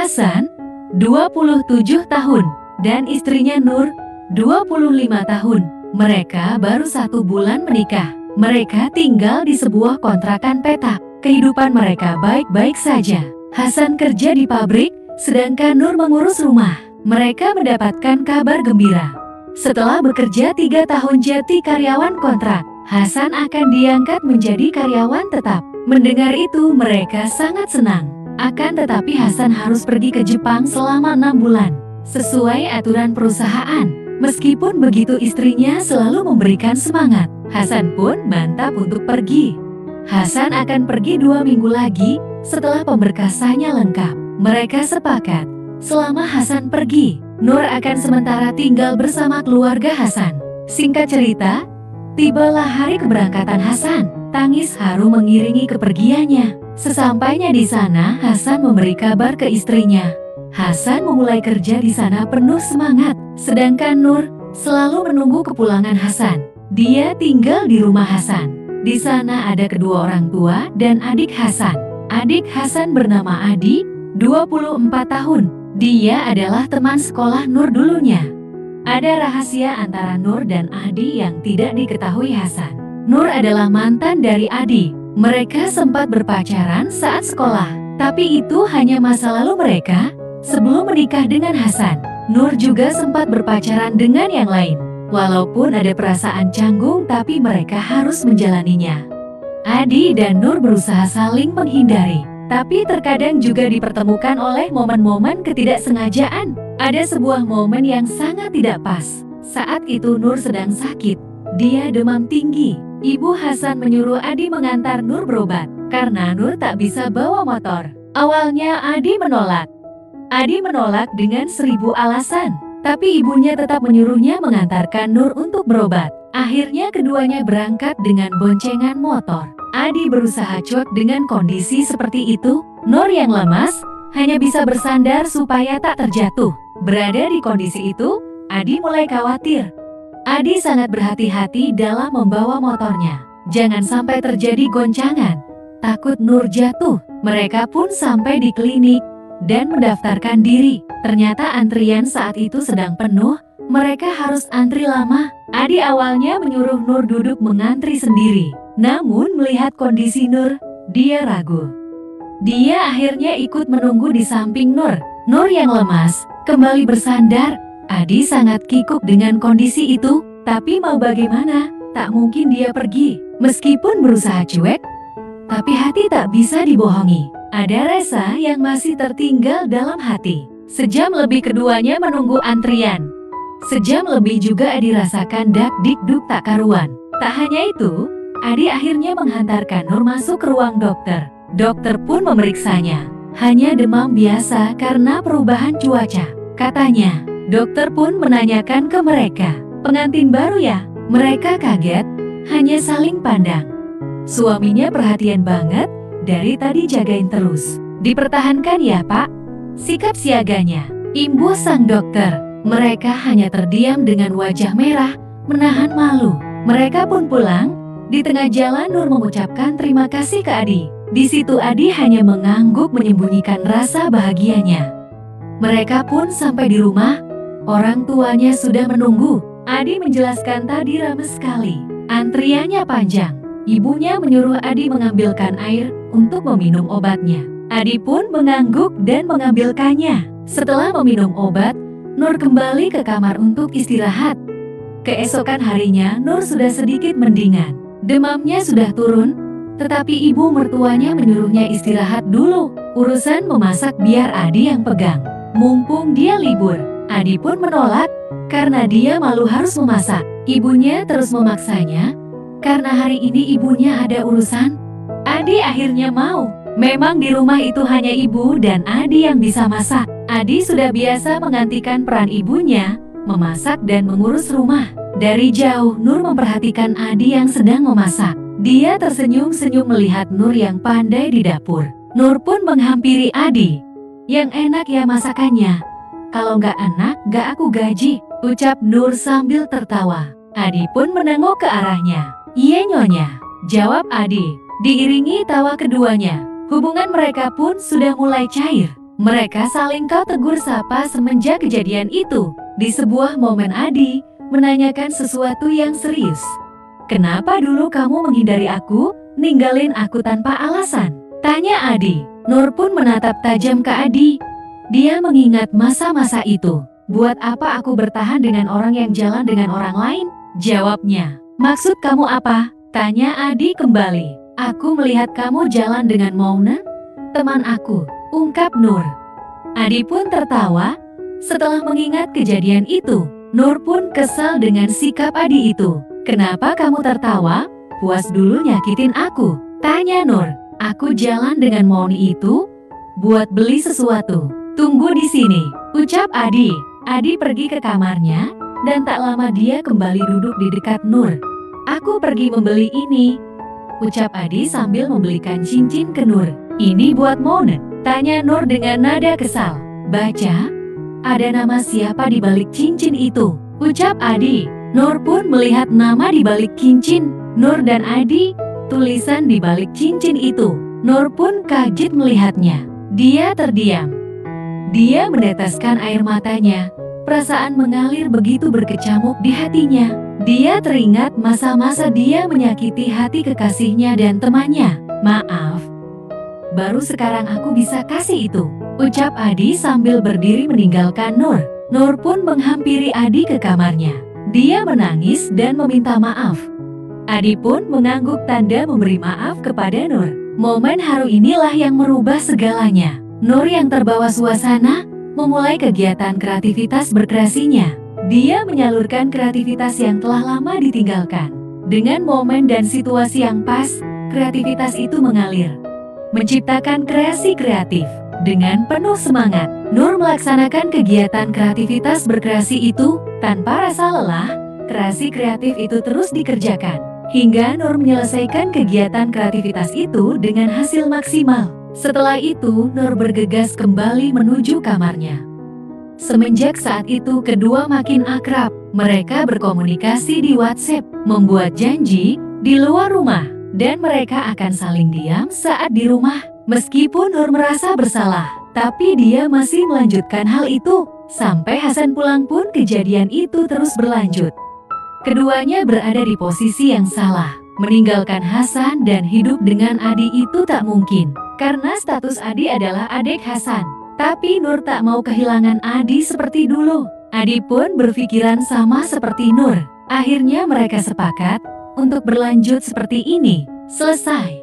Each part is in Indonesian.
Hasan, 27 tahun, dan istrinya Nur, 25 tahun. Mereka baru 1 bulan menikah. Mereka tinggal di sebuah kontrakan petak. Kehidupan mereka baik-baik saja. Hasan kerja di pabrik, sedangkan Nur mengurus rumah. Mereka mendapatkan kabar gembira. Setelah bekerja 3 tahun jadi karyawan kontrak, Hasan akan diangkat menjadi karyawan tetap. Mendengar itu mereka sangat senang. Akan tetapi Hasan harus pergi ke Jepang selama 6 bulan, sesuai aturan perusahaan. Meskipun begitu istrinya selalu memberikan semangat, Hasan pun mantap untuk pergi. Hasan akan pergi 2 minggu lagi setelah pemberkasannya lengkap. Mereka sepakat, selama Hasan pergi, Nur akan sementara tinggal bersama keluarga Hasan. Singkat cerita, tibalah hari keberangkatan Hasan. Tangis haru mengiringi kepergiannya. Sesampainya di sana, Hasan memberi kabar ke istrinya. Hasan memulai kerja di sana penuh semangat, sedangkan Nur selalu menunggu kepulangan Hasan. Dia tinggal di rumah Hasan. Di sana ada kedua orang tua dan adik Hasan. Adik Hasan bernama Adi, 24 tahun. Dia adalah teman sekolah Nur dulunya. Ada rahasia antara Nur dan Adi yang tidak diketahui Hasan. Nur adalah mantan dari Adi. Mereka sempat berpacaran saat sekolah, tapi itu hanya masa lalu mereka sebelum menikah dengan Hasan. Nur juga sempat berpacaran dengan yang lain. Walaupun ada perasaan canggung, tapi mereka harus menjalaninya. Adi dan Nur berusaha saling menghindari, tapi terkadang juga dipertemukan oleh momen-momen ketidaksengajaan. Ada sebuah momen yang sangat tidak pas. Saat itu Nur sedang sakit. Dia demam tinggi. Ibu Hasan menyuruh Adi mengantar Nur berobat, karena Nur tak bisa bawa motor. Awalnya Adi menolak. Adi menolak dengan 1000 alasan, tapi ibunya tetap menyuruhnya mengantarkan Nur untuk berobat. Akhirnya keduanya berangkat dengan boncengan motor. Adi berusaha cuek dengan kondisi seperti itu. Nur yang lemas hanya bisa bersandar supaya tak terjatuh. Berada di kondisi itu, Adi mulai khawatir. Adi sangat berhati-hati dalam membawa motornya. Jangan sampai terjadi goncangan. Takut Nur jatuh. Mereka pun sampai di klinik dan mendaftarkan diri. Ternyata antrian saat itu sedang penuh. Mereka harus antri lama. Adi awalnya menyuruh Nur duduk mengantri sendiri. Namun melihat kondisi Nur, dia ragu. Dia akhirnya ikut menunggu di samping Nur. Nur yang lemas kembali bersandar. Adi sangat kikuk dengan kondisi itu, tapi mau bagaimana? Tak mungkin dia pergi. Meskipun berusaha cuek, tapi hati tak bisa dibohongi. Ada rasa yang masih tertinggal dalam hati. Sejam lebih keduanya menunggu antrian. Sejam lebih juga Adi rasakan dak-dik-duk tak karuan. Tak hanya itu, Adi akhirnya menghantarkan Nur masuk ke ruang dokter. Dokter pun memeriksanya. Hanya demam biasa karena perubahan cuaca, katanya. Dokter pun menanyakan ke mereka, pengantin baru ya? Mereka kaget, hanya saling pandang. Suaminya perhatian banget, dari tadi jagain terus. Dipertahankan ya Pak? Sikap siaganya, imbus sang dokter. Mereka hanya terdiam dengan wajah merah, menahan malu. Mereka pun pulang. Di tengah jalan Nur mengucapkan terima kasih ke Adi. Di situ Adi hanya mengangguk menyembunyikan rasa bahagianya. Mereka pun sampai di rumah. Orang tuanya sudah menunggu. Adi menjelaskan tadi ramai sekali. Antriannya panjang. Ibunya menyuruh Adi mengambilkan air untuk meminum obatnya. Adi pun mengangguk dan mengambilkannya. Setelah meminum obat, Nur kembali ke kamar untuk istirahat. Keesokan harinya Nur sudah sedikit mendingan. Demamnya sudah turun, tetapi ibu mertuanya menyuruhnya istirahat dulu. Urusan memasak biar Adi yang pegang. Mumpung dia libur. Adi pun menolak, karena dia malu harus memasak. Ibunya terus memaksanya, karena hari ini ibunya ada urusan. Adi akhirnya mau. Memang di rumah itu hanya ibu dan Adi yang bisa masak. Adi sudah biasa menggantikan peran ibunya, memasak dan mengurus rumah. Dari jauh Nur memperhatikan Adi yang sedang memasak. Dia tersenyum-senyum melihat Nur yang pandai di dapur. Nur pun menghampiri Adi. Yang enak ya masakannya. Kalau nggak enak, nggak aku gaji, ucap Nur sambil tertawa. Adi pun menengok ke arahnya. Iya nyonya, jawab Adi. Diiringi tawa keduanya, hubungan mereka pun sudah mulai cair. Mereka saling kau tegur sapa semenjak kejadian itu. Di sebuah momen Adi menanyakan sesuatu yang serius. Kenapa dulu kamu menghindari aku, ninggalin aku tanpa alasan? Tanya Adi. Nur pun menatap tajam ke Adi. Dia mengingat masa-masa itu. Buat apa aku bertahan dengan orang yang jalan dengan orang lain? Jawabnya. Maksud kamu apa? Tanya Adi kembali. Aku melihat kamu jalan dengan Mauna, teman aku, ungkap Nur. Adi pun tertawa. Setelah mengingat kejadian itu, Nur pun kesal dengan sikap Adi itu. Kenapa kamu tertawa? Puas dulu nyakitin aku. Tanya Nur. Aku jalan dengan Mauni itu buat beli sesuatu. Tunggu di sini, ucap Adi. Adi pergi ke kamarnya, dan tak lama dia kembali duduk di dekat Nur. Aku pergi membeli ini, ucap Adi sambil membelikan cincin ke Nur. Ini buat Mauna? Tanya Nur dengan nada kesal. Baca, ada nama siapa di balik cincin itu, ucap Adi. Nur pun melihat nama di balik cincin. Nur dan Adi, tulisan di balik cincin itu. Nur pun kaget melihatnya. Dia terdiam. Dia meneteskan air matanya. Perasaan mengalir begitu berkecamuk di hatinya. Dia teringat masa-masa dia menyakiti hati kekasihnya dan temannya. Maaf, baru sekarang aku bisa kasih itu, ucap Adi sambil berdiri meninggalkan Nur. Nur pun menghampiri Adi ke kamarnya. Dia menangis dan meminta maaf. Adi pun mengangguk tanda memberi maaf kepada Nur. Momen haru inilah yang merubah segalanya. Nur yang terbawa suasana memulai kegiatan kreativitas berkreasinya. Dia menyalurkan kreativitas yang telah lama ditinggalkan. Dengan momen dan situasi yang pas, kreativitas itu mengalir. Menciptakan kreasi kreatif. Dengan penuh semangat, Nur melaksanakan kegiatan kreativitas berkreasi itu tanpa rasa lelah. Kreasi kreatif itu terus dikerjakan hingga Nur menyelesaikan kegiatan kreativitas itu dengan hasil maksimal. Setelah itu, Nur bergegas kembali menuju kamarnya. Semenjak saat itu, kedua makin akrab. Mereka berkomunikasi di WhatsApp, membuat janji di luar rumah, dan mereka akan saling diam saat di rumah. Meskipun Nur merasa bersalah, tapi dia masih melanjutkan hal itu. Sampai Hasan pulang pun kejadian itu terus berlanjut. Keduanya berada di posisi yang salah. Meninggalkan Hasan dan hidup dengan Adi itu tak mungkin. Karena status Adi adalah adik Hasan. Tapi Nur tak mau kehilangan Adi seperti dulu. Adi pun berpikiran sama seperti Nur. Akhirnya mereka sepakat untuk berlanjut seperti ini. Selesai.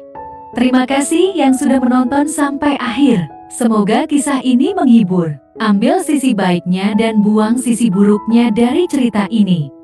Terima kasih yang sudah menonton sampai akhir. Semoga kisah ini menghibur. Ambil sisi baiknya dan buang sisi buruknya dari cerita ini.